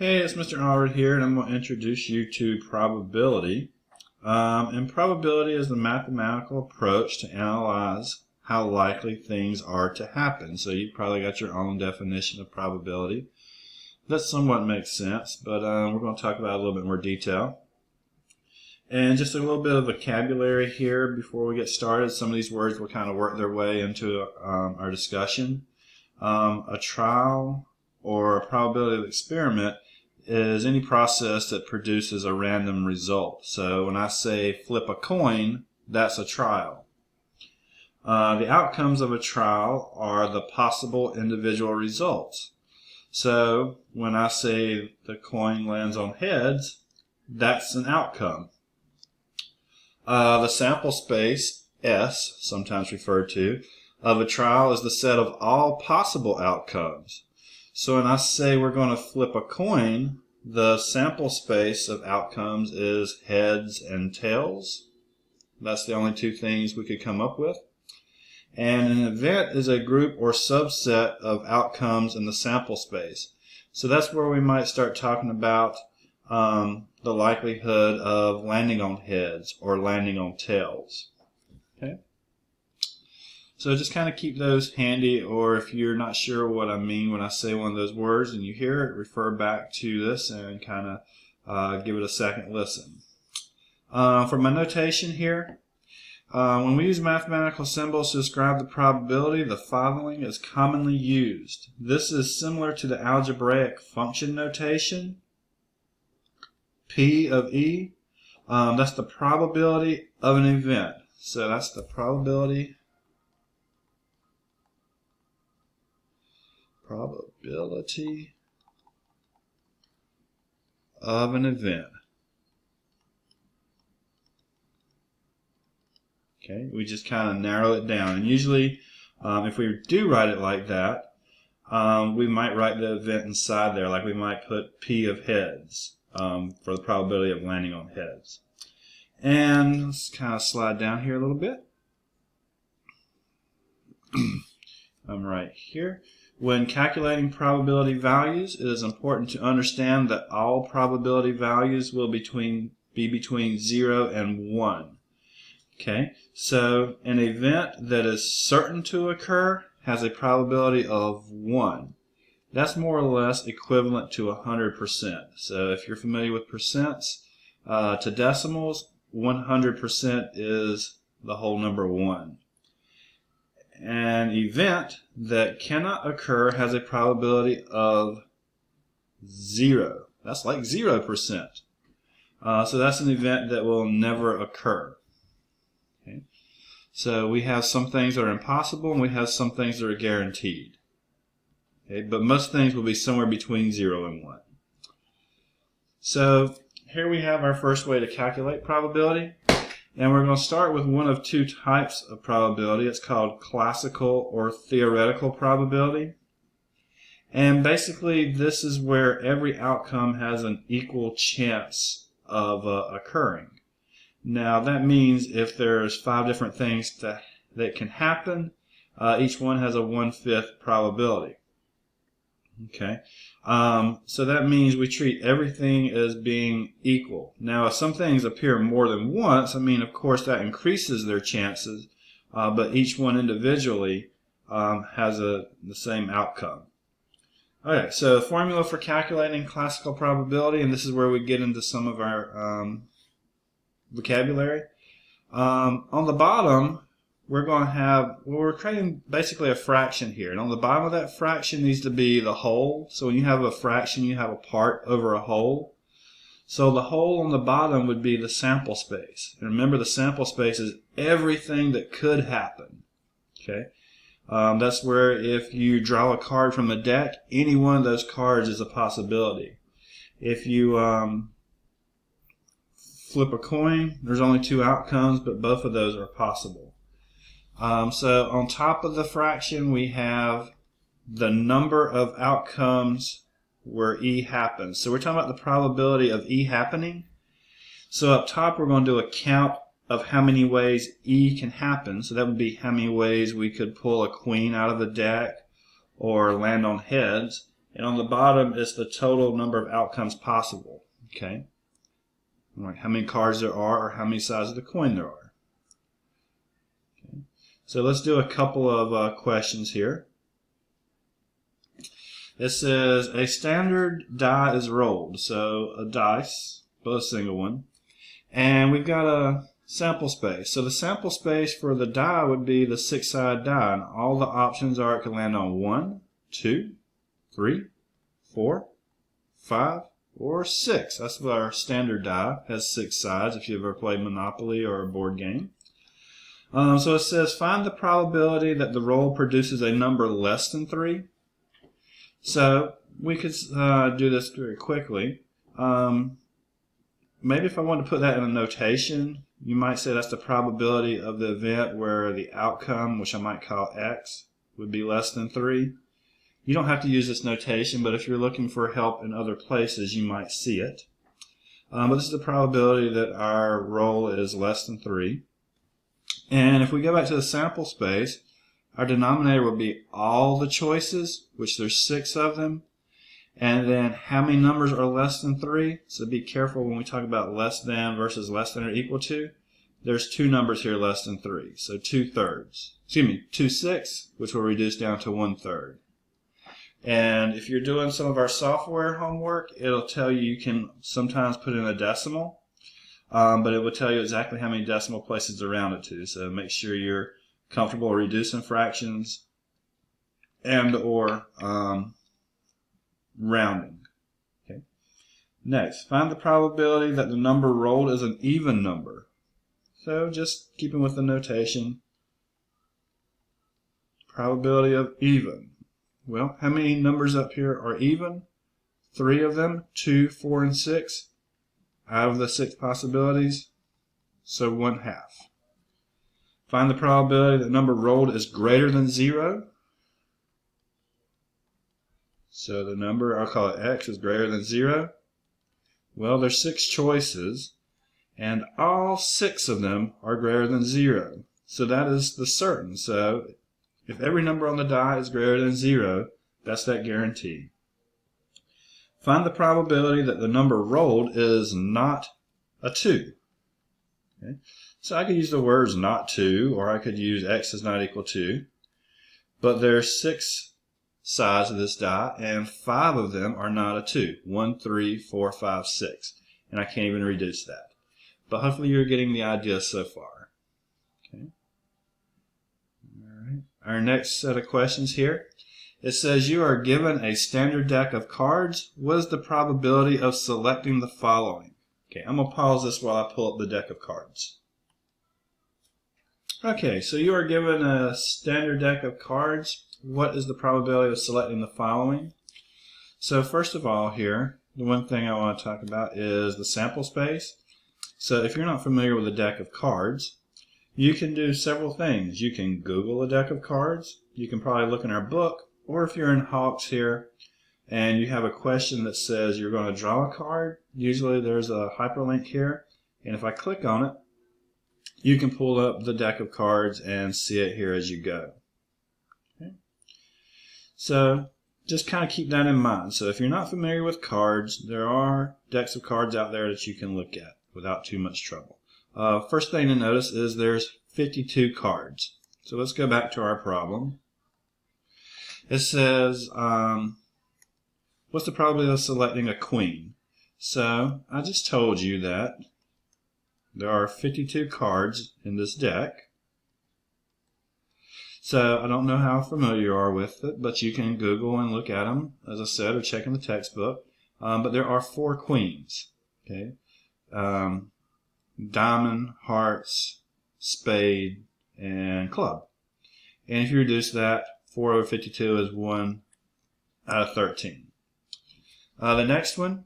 Hey, it's Mr. Allred here, and I'm going to introduce you to probability. And probability is the mathematical approach to analyze how likely things are to happen. So you've probably got your own definition of probability. That somewhat makes sense, but we're going to talk about it in a little bit more detail. And just a little bit of vocabulary here before we get started. Some of these words will kind of work their way into our discussion. A trial or a probability of experiment is any process that produces a random result. So when I say flip a coin, that's a trial. The outcomes of a trial are the possible individual results. So when I say the coin lands on heads, that's an outcome. The sample space, S, sometimes referred to, of a trial is the set of all possible outcomes. So when I say we're going to flip a coin, the sample space of outcomes is heads and tails. That's the only two things we could come up with. And an event is a group or subset of outcomes in the sample space. So that's where we might start talking about the likelihood of landing on heads or landing on tails. Okay. So just kind of keep those handy, or if you're not sure what I mean when I say one of those words and you hear it, refer back to this and kind of give it a second listen. For my notation here, when we use mathematical symbols to describe the probability, the following is commonly used. This is similar to the algebraic function notation. P of E, that's the probability of an event. So that's the probability of an event. Okay, we just kind of narrow it down. And usually, if we do write it like that, we might write the event inside there, like we might put P of heads for the probability of landing on heads. And let's kind of slide down here a little bit. I'm right here. When calculating probability values, it is important to understand that all probability values will be between 0 and 1. Okay, so an event that is certain to occur has a probability of 1. That's more or less equivalent to 100%. So if you're familiar with percents to decimals, 100% is the whole number 1. An event that cannot occur has a probability of 0. That's like 0%. So that's an event that will never occur. Okay. So we have some things that are impossible and we have some things that are guaranteed. Okay. But most things will be somewhere between 0 and 1. So here we have our first way to calculate probability. And we're going to start with one of two types of probability. It's called classical or theoretical probability. And basically this is where every outcome has an equal chance of occurring. Now that means if there's 5 different things that can happen, each one has a 1/5 probability. Okay, so that means we treat everything as being equal. Now, if some things appear more than once, I mean, of course, that increases their chances, but each one individually has the same outcome. Okay, so the formula for calculating classical probability, and this is where we get into some of our vocabulary. On the bottom, we're going to have, well, we're creating basically a fraction here. And on the bottom of that fraction needs to be the whole. So when you have a fraction, you have a part over a whole. So the whole on the bottom would be the sample space. And remember, the sample space is everything that could happen. Okay, that's where if you draw a card from the deck, any one of those cards is a possibility. If you flip a coin, there's only 2 outcomes, but both of those are possible. So on top of the fraction, we have the number of outcomes where E happens. So we're talking about the probability of E happening. So up top, we're going to do a count of how many ways E can happen. So that would be how many ways we could pull a queen out of the deck or land on heads. And on the bottom is the total number of outcomes possible. Okay. Like how many cards there are or how many sides of the coin there are. Okay. So let's do a couple of questions here. It says a standard die is rolled, so a dice, but a single one, and we've got a sample space. So the sample space for the die would be the 6-sided die, and all the options are it can land on 1, 2, 3, 4, 5, or 6. That's what our standard die has 6 sides if you've ever played Monopoly or a board game. So it says find the probability that the roll produces a number less than 3. So we could do this very quickly. Maybe if I wanted to put that in a notation, you might say that's the probability of the event where the outcome, which I might call X, would be less than 3. You don't have to use this notation, but if you're looking for help in other places, you might see it. But this is the probability that our roll is less than 3. And if we go back to the sample space, our denominator will be all the choices, which there's 6 of them, and then how many numbers are less than 3. So be careful when we talk about less than versus less than or equal to. There's 2 numbers here less than 3, so 2/3. 2/6, which will reduce down to 1/3. And if you're doing some of our software homework, it'll tell you can sometimes put in a decimal, but it will tell you exactly how many decimal places to round it to. So make sure you're comfortable reducing fractions and or rounding. Okay. Next, find the probability that the number rolled is an even number. So just keeping with the notation, probability of even. Well, how many numbers up here are even? 3 of them, 2, 4, and 6 out of the 6 possibilities, so 1/2. Find the probability that the number rolled is greater than 0. So the number, I'll call it X, is greater than 0. Well, there's 6 choices, and all 6 of them are greater than 0. So that is the certain. So if every number on the die is greater than 0, that's that guarantee. Find the probability that the number rolled is not a 2. Okay. So I could use the words not 2, or I could use X is not equal to. But there's 6 sides of this die, and 5 of them are not a 2. 1, 3, 4, 5, 6. And I can't even reduce that. But hopefully you're getting the idea so far. Okay. All right. Our next set of questions here. It says you are given a standard deck of cards. What is the probability of selecting the following? Okay, I'm going to pause this while I pull up the deck of cards. Okay, so you are given a standard deck of cards. What is the probability of selecting the following? So first of all here, the one thing I want to talk about is the sample space. So if you're not familiar with a deck of cards, you can do several things. You can Google a deck of cards. You can probably look in our book, or if you're in Hawks here and you have a question that says you're going to draw a card, usually there's a hyperlink here, and if I click on it, you can pull up the deck of cards and see it here as you go. Okay. So just kind of keep that in mind. So if you're not familiar with cards, there are decks of cards out there that you can look at without too much trouble. First thing to notice is there's 52 cards. So let's go back to our problem. It says, what's the probability of selecting a queen? So I just told you that there are 52 cards in this deck. So I don't know how familiar you are with it, but you can Google and look at them, as I said, or check in the textbook. But there are 4 queens. Okay, diamond, hearts, spade, and club. And if you reduce that, 4 over 52 is 1 out of 13. The next one,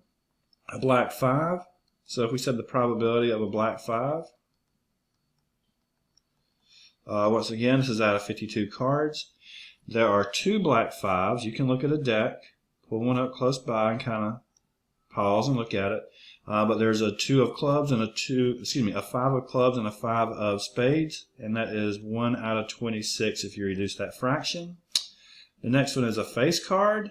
a black 5. So if we said the probability of a black 5, once again, this is out of 52 cards. There are 2 black 5s. You can look at a deck, pull one up close by, and kind of pause and look at it. But there's a 2 of clubs and a 5 of clubs and a 5 of spades, and that is 1 out of 26 if you reduce that fraction. The next one is a face card.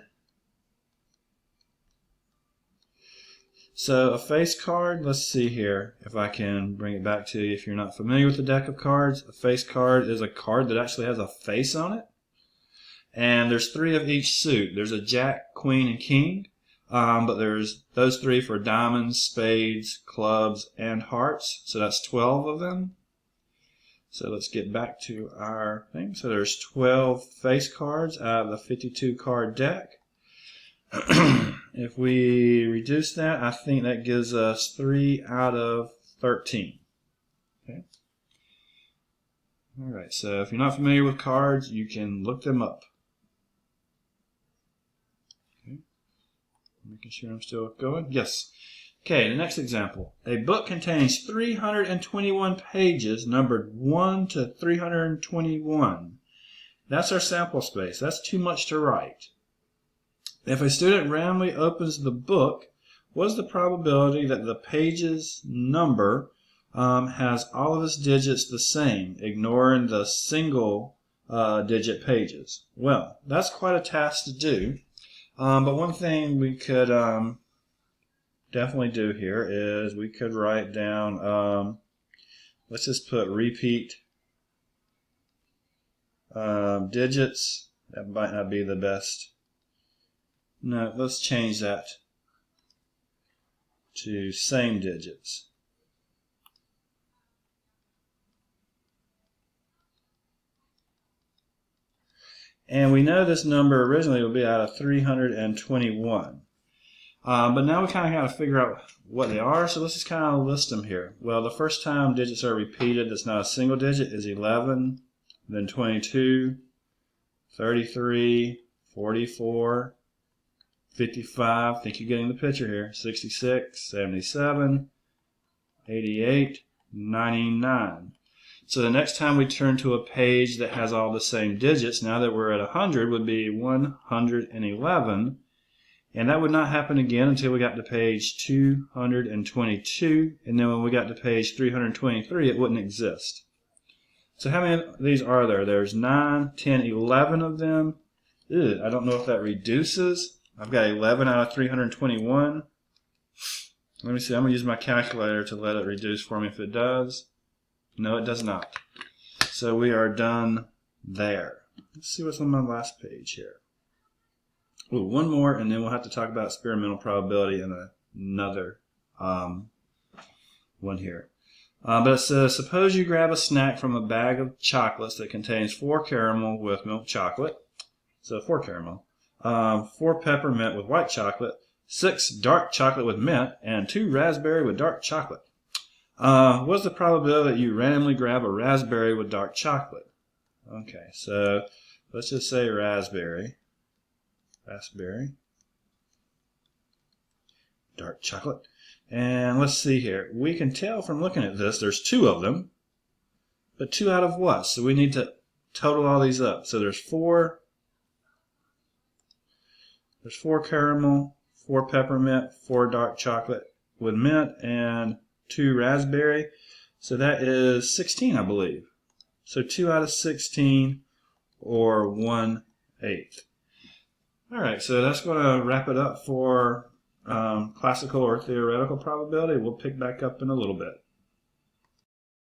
So a face card, let's see here if I can bring it back to you if you're not familiar with the deck of cards. A face card is a card that actually has a face on it. And there's 3 of each suit. There's a jack, queen, and king. But there's those 3 for diamonds, spades, clubs, and hearts. So that's 12 of them. So let's get back to our thing. So there's 12 face cards out of the 52 card deck. If we reduce that, I think that gives us 3 out of 13. Okay. All right. So if you're not familiar with cards, you can look them up. Okay. Making sure I'm still going. Yes. Okay, the next example. A book contains 321 pages, numbered 1 to 321. That's our sample space. That's too much to write. If a student randomly opens the book, what is the probability that the pages number has all of its digits the same, ignoring the single digit pages? Well, that's quite a task to do. But one thing we could definitely do here is we could write down, let's just put repeat digits. That might not be the best. No, let's change that to same digits. And we know this number originally will be out of 321. But now we kind of got to figure out what they are, so let's just kind of list them here. Well, the first time digits are repeated that's not a single digit is 11, then 22, 33, 44, 55, I think you're getting the picture here, 66, 77, 88, 99. So the next time we turn to a page that has all the same digits, now that we're at 100, would be 111. And that would not happen again until we got to page 222. And then when we got to page 323, it wouldn't exist. So how many of these are there? There's 9, 10, 11 of them. Ew, I don't know if that reduces. I've got 11 out of 321. Let me see. I'm going to use my calculator to let it reduce for me if it does. No, it does not. So we are done there. Let's see what's on my last page here. Ooh, one more, and then we'll have to talk about experimental probability in another one here. But it says, suppose you grab a snack from a bag of chocolates that contains 4 caramel with milk chocolate. So 4 caramel. 4 peppermint with white chocolate. 6 dark chocolate with mint. And 2 raspberry with dark chocolate. What's the probability that you randomly grab a raspberry with dark chocolate? Okay, so let's just say raspberry. Raspberry. Dark chocolate. And let's see here. We can tell from looking at this, there's 2 of them. But 2 out of what? So we need to total all these up. So there's 4. There's 4 caramel, 4 peppermint, 4 dark chocolate with mint, and 2 raspberry. So that is 16, I believe. So 2 out of 16, or 1/8. All right, so that's going to wrap it up for classical or theoretical probability. We'll pick back up in a little bit.